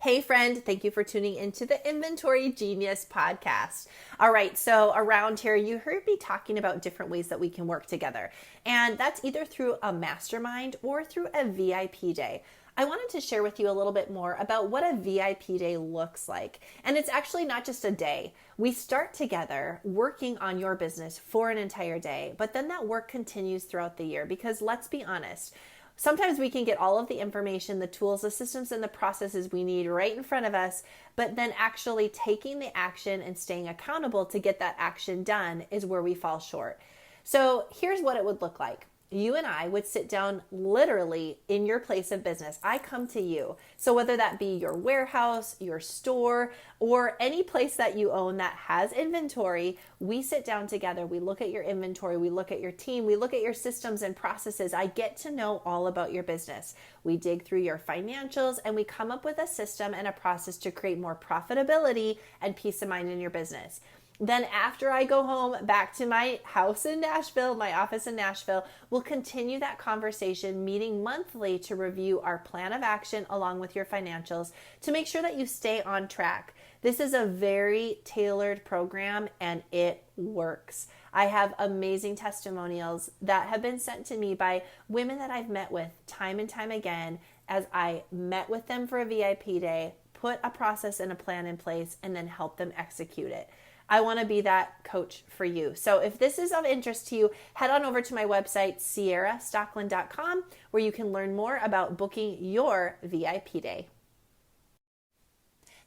Hey friend, thank you for tuning into the Inventory Genius podcast. All right, so around here you heard me talking about different ways that we can work together. And that's either through a mastermind or through a VIP day. I wanted to share with you a little bit more about what a VIP day looks like. And it's actually not just a day. We start together working on your business for an entire day, but then that work continues throughout the year because let's be honest, sometimes we can get all of the information, the tools, the systems, and the processes we need right in front of us, but then actually taking the action and staying accountable to get that action done is where we fall short. So here's what it would look like. You and I would sit down literally in your place of business. I come to you. So whether that be your warehouse, your store, or any place that you own that has inventory, we sit down together. We look at your inventory. We look at your team. We look at your systems and processes. I get to know all about your business. We dig through your financials and we come up with a system and a process to create more profitability and peace of mind in your business. Then after I go home back to my house in Nashville, my office in Nashville, we'll continue that conversation, meeting monthly to review our plan of action along with your financials to make sure that you stay on track. This is a very tailored program and it works. I have amazing testimonials that have been sent to me by women that I've met with time and time again as I met with them for a VIP day, put a process and a plan in place, and then help them execute it. I want to be that coach for you. So if this is of interest to you, head on over to my website, ciarastocklin.com, where you can learn more about booking your VIP day.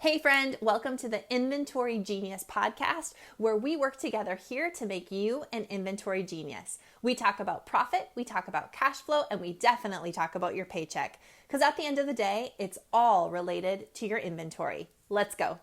Hey friend, welcome to the Inventory Genius podcast, where we work together here to make you an inventory genius. We talk about profit, we talk about cash flow, and we definitely talk about your paycheck. Because at the end of the day, it's all related to your inventory. Let's go.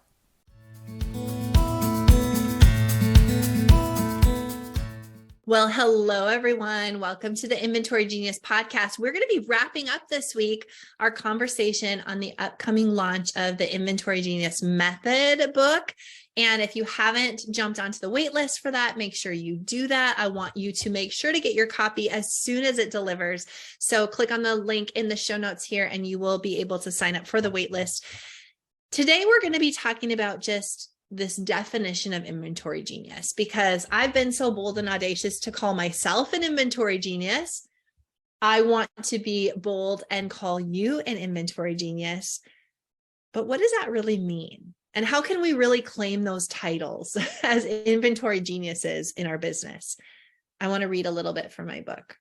Well, hello, everyone. Welcome to the Inventory Genius podcast. We're going to be wrapping up this week our conversation on the upcoming launch of the Inventory Genius Method book. And if you haven't jumped onto the wait list for that, make sure you do that. I want you to make sure to get your copy as soon as it delivers. So click on the link in the show notes here and you will be able to sign up for the wait list. Today, we're going to be talking about just this definition of inventory genius, because I've been so bold and audacious to call myself an inventory genius. I want to be bold and call you an inventory genius. But what does that really mean? And how can we really claim those titles as inventory geniuses in our business? I want to read a little bit from my book.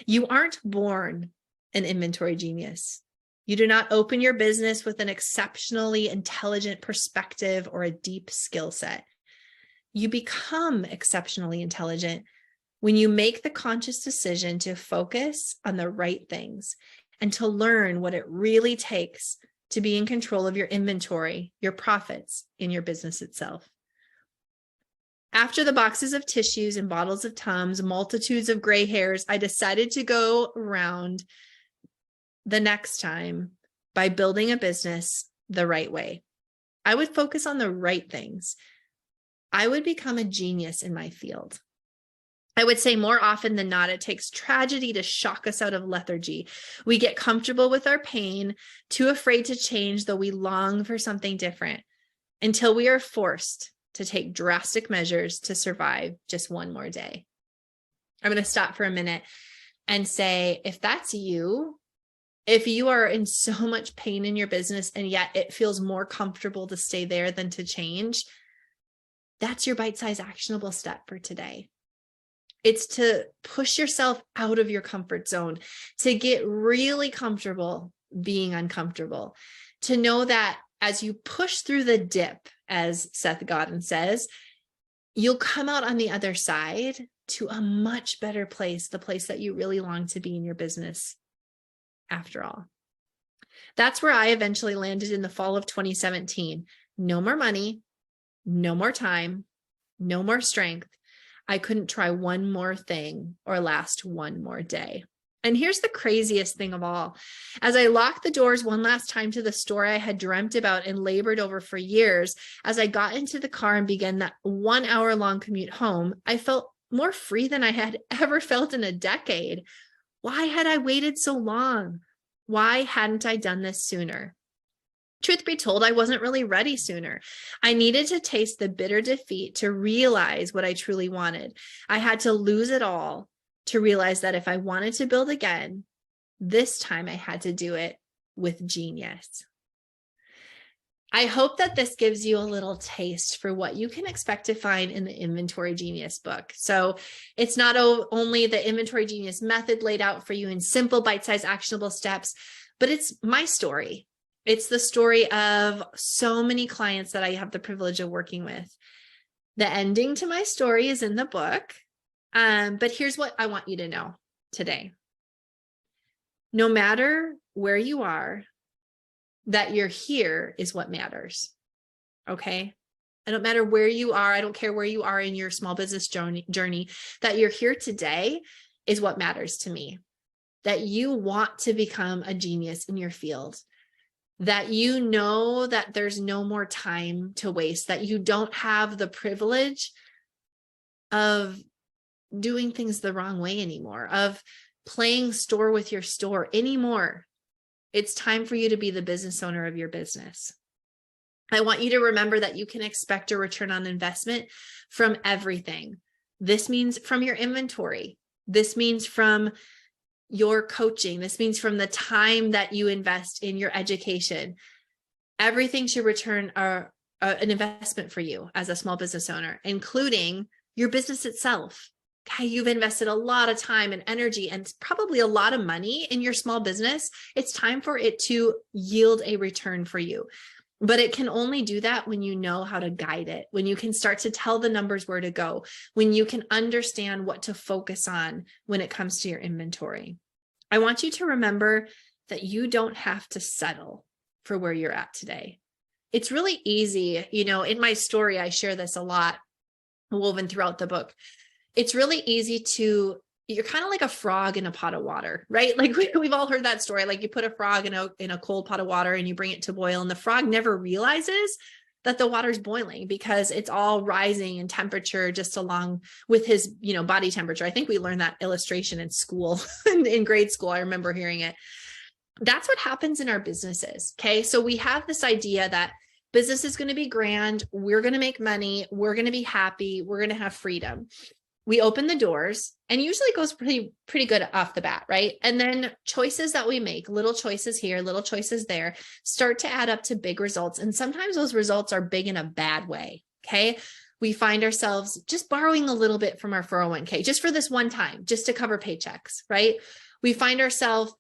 You aren't born an inventory genius. You do not open your business with an exceptionally intelligent perspective or a deep skill set. You become exceptionally intelligent when you make the conscious decision to focus on the right things and to learn what it really takes to be in control of your inventory, your profits, in your business itself. After the boxes of tissues and bottles of Tums, multitudes of gray hairs, I decided to go around the next time by building a business the right way. I would focus on the right things. I would become a genius in my field. I would say more often than not, it takes tragedy to shock us out of lethargy. We get comfortable with our pain, too afraid to change, though we long for something different, until we are forced to take drastic measures to survive just one more day. I'm going to stop for a minute and say, if that's you, if you are in so much pain in your business and yet it feels more comfortable to stay there than to change, that's your bite-sized actionable step for today. It's to push yourself out of your comfort zone, to get really comfortable being uncomfortable, to know that as you push through the dip, as Seth Godin says, you'll come out on the other side to a much better place, the place that you really long to be in your business. After all, that's where I eventually landed in the fall of 2017. No more money, no more time, no more strength. I couldn't try one more thing or last one more day. And here's the craziest thing of all. As I locked the doors one last time to the store I had dreamt about and labored over for years, as I got into the car and began that 1 hour long commute home, I felt more free than I had ever felt in a decade. Why had I waited so long? Why hadn't I done this sooner? truth be told, I wasn't really ready sooner. I needed to taste the bitter defeat to realize what I truly wanted. I had to lose it all to realize that if I wanted to build again, this time I had to do it with genius. I hope that this gives you a little taste for what you can expect to find in the Inventory Genius book. So it's not only the Inventory Genius method laid out for you in simple, bite-sized, actionable steps, but it's my story. It's the story of so many clients that I have the privilege of working with. The ending to my story is in the book. But here's what I want you to know today. No matter where you are, that you're here is what matters. Okay. I don't matter where you are. I don't care where you are in your small business journey, that you're here today is what matters to me. That you want to become a genius in your field, that you know that there's no more time to waste, that you don't have the privilege of doing things the wrong way anymore, of playing store with your store anymore. It's time for you to be the business owner of your business. I want you to remember that you can expect a return on investment from everything. This means from your inventory. This means from your coaching. This means from the time that you invest in your education. Everything should return an investment for you as a small business owner, including your business itself. Okay, you've invested a lot of time and energy and probably a lot of money in your small business. It's time for it to yield a return for you. But it can only do that when you know how to guide it, when you can start to tell the numbers where to go, when you can understand what to focus on when it comes to your inventory. I want you to remember that you don't have to settle for where you're at today. It's really easy. In my story, I share this a lot, woven throughout the book. It's really easy you're kind of like a frog in a pot of water, right? Like we've all heard that story. Like you put a frog in a cold pot of water and you bring it to boil, and the frog never realizes that the water's boiling because it's all rising in temperature just along with his, body temperature. I think we learned that illustration in school, in grade school. I remember hearing it. That's what happens in our businesses. Okay. So we have this idea that business is going to be grand. We're going to make money. We're going to be happy. We're going to have freedom. We open the doors, and usually it goes pretty good off the bat, right? And then choices that we make, little choices here, little choices there, start to add up to big results. And sometimes those results are big in a bad way, okay? We find ourselves just borrowing a little bit from our 401k just for this one time, just to cover paychecks, right? We find ourselves,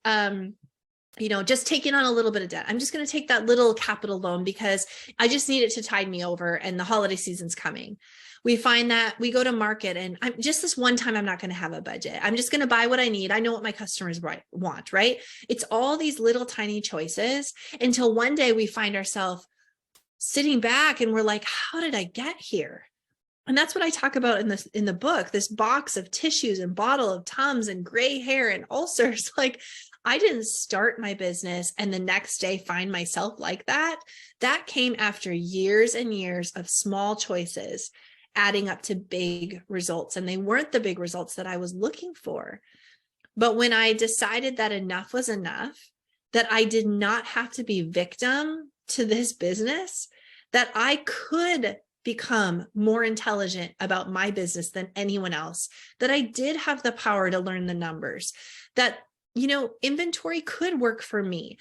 just taking on a little bit of debt. I'm just going to take that little capital loan because I just need it to tide me over and the holiday season's coming. We find that we go to market and I'm just this one time, I'm not going to have a budget. I'm just going to buy what I need. I know what my customers want, right? It's all these little tiny choices until one day we find ourselves sitting back and we're like, how did I get here? And that's what I talk about in the book, this box of tissues and bottle of Tums and gray hair and ulcers. Like I didn't start my business and the next day find myself like that. That came after years and years of small choices adding up to big results. And they weren't the big results that I was looking for. But when I decided that enough was enough, that I did not have to be victim to this business, that I could become more intelligent about my business than anyone else, that I did have the power to learn the numbers, that, inventory could work for me,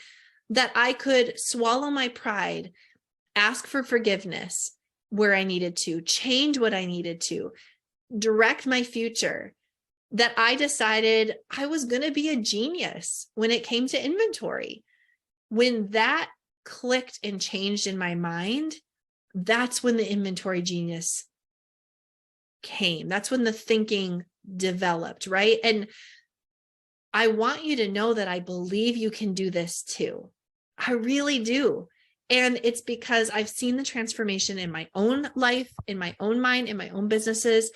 that I could swallow my pride, ask for forgiveness where I needed to, change what I needed to, direct my future, that I decided I was going to be a genius when it came to inventory. When that clicked and changed in my mind, that's when the inventory genius came. That's when the thinking developed, right? And I want you to know that I believe you can do this too. I really do. And it's because I've seen the transformation in my own life, in my own mind, in my own businesses.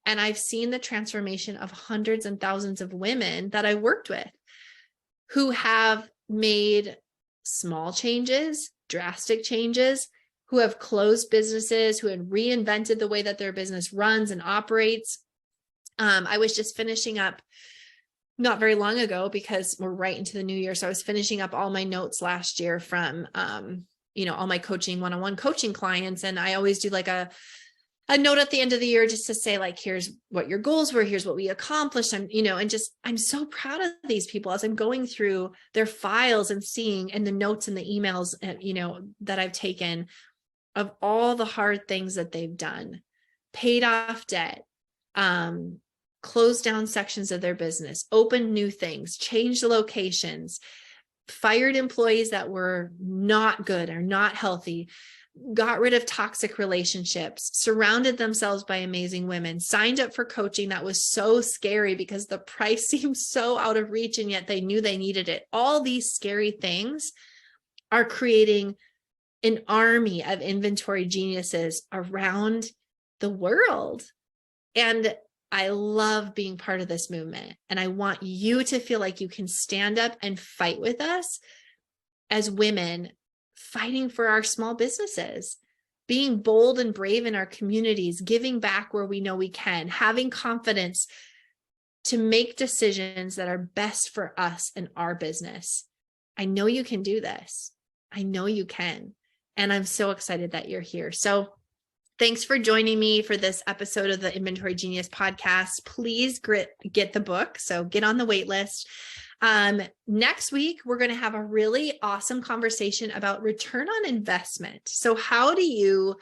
And I've seen the transformation of hundreds and thousands of women that I worked with who have made small changes, drastic changes, who have closed businesses, who have reinvented the way that their business runs and operates. I was just finishing up not very long ago because we're right into the new year. So I was finishing up all my notes last year from, all my coaching, one-on-one coaching clients. And I always do like a note at the end of the year just to say like, here's what your goals were, here's what we accomplished. I'm so proud of these people as I'm going through their files and seeing, and the notes and the emails, that I've taken of all the hard things that they've done, paid off debt, closed down sections of their business, opened new things, changed the locations, fired employees that were not good or not healthy, got rid of toxic relationships, surrounded themselves by amazing women, signed up for coaching that was so scary because the price seemed so out of reach, and yet they knew they needed it. All these scary things are creating an army of inventory geniuses around the world. And I love being part of this movement. And I want you to feel like you can stand up and fight with us as women, fighting for our small businesses, being bold and brave in our communities, giving back where we know we can, having confidence to make decisions that are best for us and our business. I know you can do this. I know you can. And I'm so excited that you're here. So thanks for joining me for this episode of the Inventory Genius podcast. Please get the book. So get on the wait list. Next week, we're going to have a really awesome conversation about return on investment. So how do you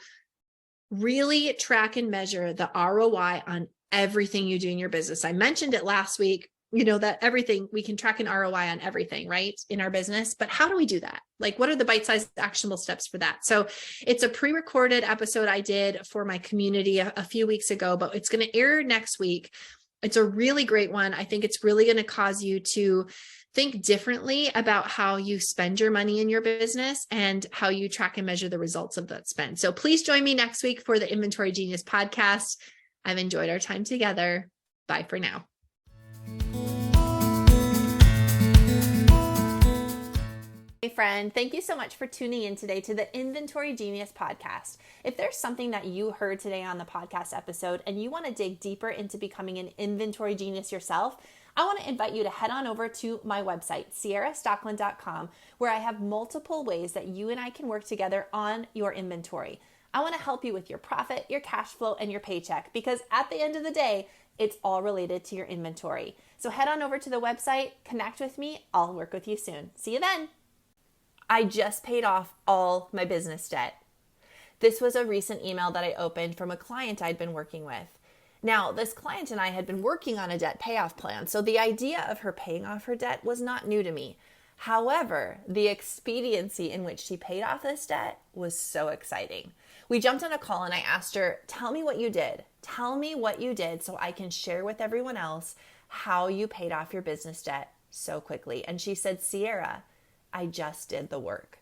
really track and measure the ROI on everything you do in your business? I mentioned it last week, that everything, we can track an ROI on everything, right, in our business. But how do we do that? Like, what are the bite-sized actionable steps for that? So it's a pre-recorded episode I did for my community a few weeks ago, but it's going to air next week. It's a really great one. I think it's really going to cause you to think differently about how you spend your money in your business and how you track and measure the results of that spend. So please join me next week for the Inventory Genius podcast. I've enjoyed our time together. Bye for now. Hey friend, thank you so much for tuning in today to the Inventory Genius podcast. If there's something that you heard today on the podcast episode and you want to dig deeper into becoming an inventory genius yourself, I want to invite you to head on over to my website, ciarastocklin.com, where I have multiple ways that you and I can work together on your inventory. I want to help you with your profit, your cash flow, and your paycheck, because at the end of the day, it's all related to your inventory. So head on over to the website, connect with me. I'll work with you soon. See you then. I just paid off all my business debt. This was a recent email that I opened from a client I'd been working with. Now, this client and I had been working on a debt payoff plan, so the idea of her paying off her debt was not new to me. However, the expediency in which she paid off this debt was so exciting. We jumped on a call and I asked her, tell me what you did. Tell me what you did so I can share with everyone else how you paid off your business debt so quickly. And she said, Ciara, I just did the work.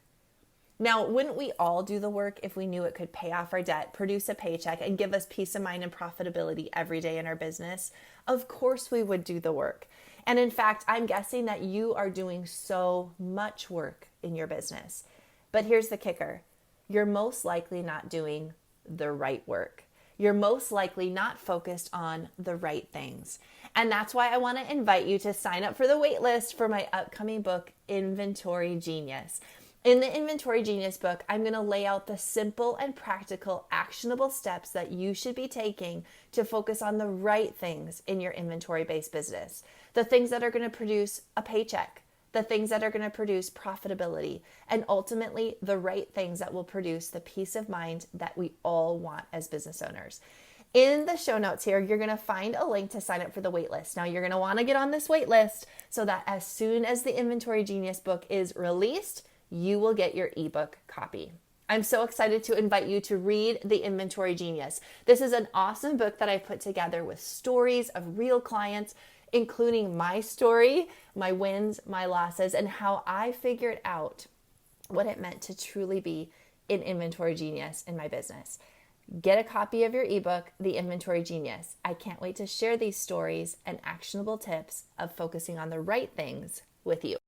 Now, wouldn't we all do the work if we knew it could pay off our debt, produce a paycheck, and give us peace of mind and profitability every day in our business? Of course we would do the work. And in fact, I'm guessing that you are doing so much work in your business. But here's the kicker. You're most likely not doing the right work. You're most likely not focused on the right things. And that's why I want to invite you to sign up for the wait list for my upcoming book, Inventory Genius. In the Inventory Genius book, I'm going to lay out the simple and practical, actionable steps that you should be taking to focus on the right things in your inventory-based business. The things that are going to produce a paycheck, the things that are going to produce profitability, and ultimately the right things that will produce the peace of mind that we all want as business owners. In the show notes here, you're going to find a link to sign up for the wait list. Now, you're going to want to get on this wait list so that as soon as the Inventory Genius book is released, you will get your ebook copy. I'm so excited to invite you to read The Inventory Genius. This is an awesome book that I put together with stories of real clients, including my story, my wins, my losses, and how I figured out what it meant to truly be an inventory genius in my business. Get a copy of your ebook, The Inventory Genius. I can't wait to share these stories and actionable tips of focusing on the right things with you.